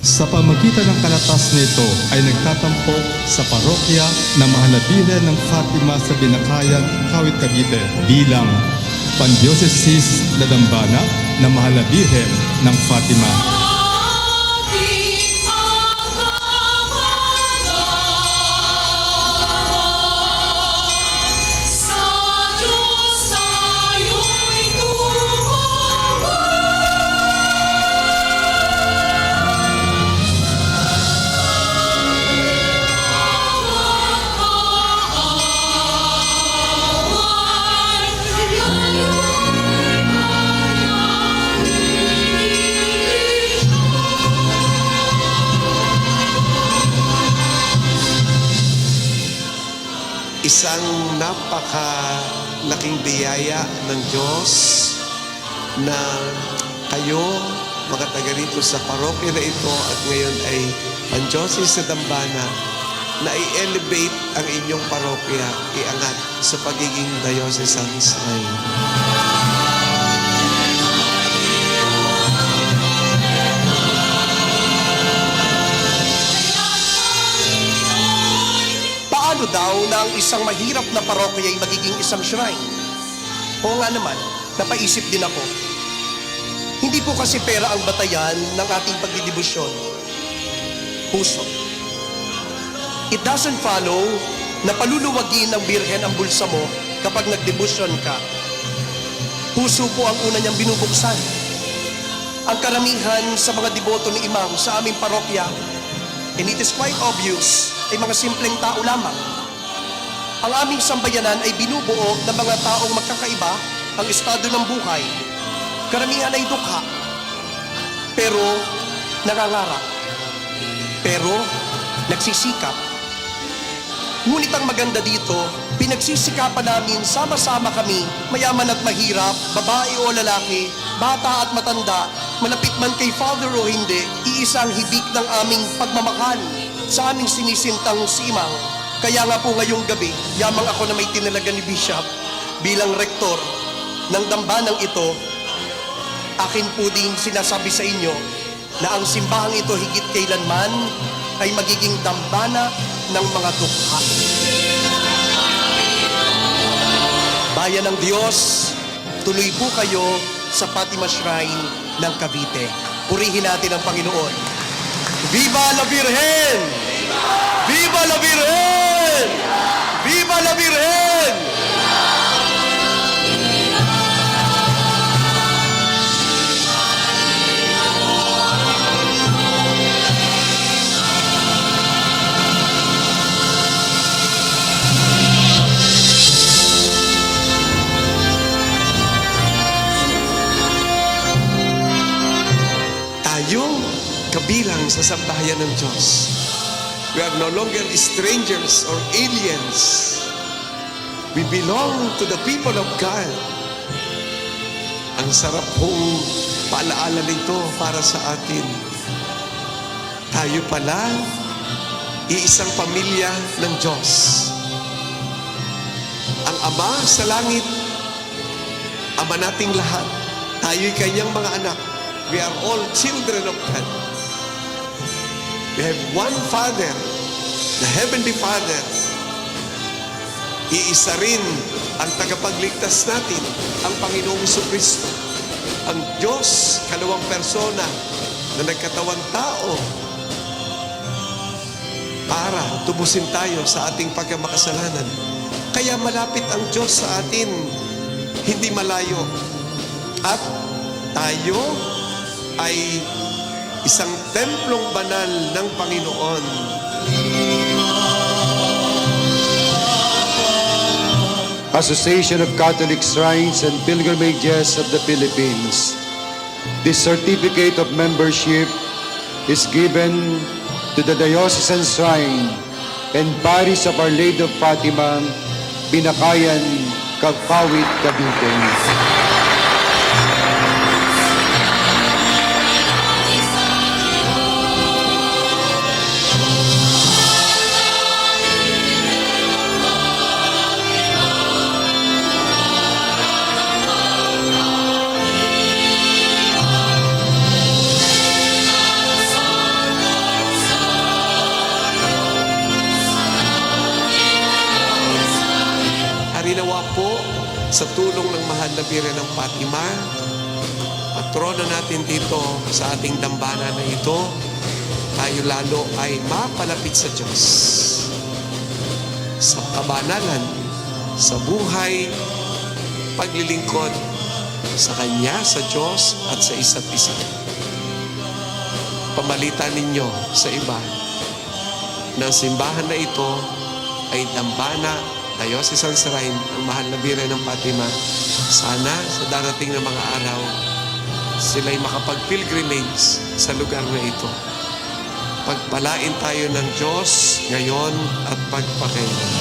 Sa pamagitan ng kalatas nito ay nagtatampok sa parokya na Mahalabiren ng Fatima sa Binakayan, Kawit, Cavite bilang Pandiocesis na Dambana na Mahalabiren ng Fatima. Isang napakalaking biyaya ng Diyos na kayo, mga taga rito sa parokya na ito at ngayon ay ang Diocese sa Dambana, na i-elevate ang inyong parokya, iangat sa pagiging diocesan shrine. Paano daw na ang isang mahirap na parokya ay magiging isang shrine? Oo nga naman, napaisip din ako. Hindi po kasi pera ang batayan ng ating pagdidibusyon. Puso. It doesn't follow na paluluwagin ng birhen ang bulsa mo kapag nagdibusyon ka. Puso po ang una niyang binubuksan. Ang karamihan sa mga deboto ni Imam sa aming parokya, and it is quite obvious, ay mga simpleng tao lamang. Ang aming sambayanan ay binubuo ng mga taong magkakaiba ang estado ng buhay. Karamihan ay dukha, pero nangangarap, pero nagsisikap. Ngunit ang maganda dito, pinagsisikapan namin sama-sama kami, mayaman at mahirap, babae o lalaki, bata at matanda, malapit man kay Father o hindi, iisa ang hibik ng aming pagmamahal sa aming sinisintang si Imam. Kaya nga po ngayong gabi, yamang ako na may tinalaga ni Bishop bilang rektor ng dambanang ito, akin po din sinasabi sa inyo na ang simbahang ito higit kailanman ay magiging dambana ng mga dukha. Bayan ng Diyos, tuloy po kayo sa Fatima Shrine ng Cavite. Purihin natin ang Panginoon. Viva la Virgen! Viva la Virgen! Viva la Virgen! Kabilang sa sambahayan ng Diyos. We are no longer strangers or aliens. We belong to the people of God. Ang sarap pong paalaala nito para sa atin. Tayo pala, iisang pamilya ng Diyos. Ang Ama sa langit, Ama nating lahat. Tayo'y kanyang mga anak. We are all children of God. We have one Father, the Heavenly Father. Iisa rin ang tagapagligtas natin, ang Panginoong Jesucristo. Ang Diyos, kalawang persona na nagkatawang tao para tubusin tayo sa ating pagkamakasalanan. Kaya malapit ang Diyos sa atin, hindi malayo. At tayo ay isang templong banal ng Panginoon. Association of Catholic Shrines and Pilgrimages of the Philippines. This certificate of membership is given to the Diocesan Shrine and Parish of Our Lady of Fatima, Binakayan, Kawit, Cavite. na Birhen ng Fatima, patrona natin dito sa ating dambana na ito, tayo lalo ay mapalapit sa Diyos. Sa kabanalan, sa buhay, paglilingkod sa Kanya, sa Diyos at sa isa't isa. Pamalitan ninyo sa iba na ang simbahan na ito ay dambana, Diocesan Shrine ng Mahal na Birhen ng Fatima. Sana sa darating na mga araw, sila'y makapag-pilgrimage sa lugar na ito. Pagpalain tayo ng Diyos ngayon at pagpakailan.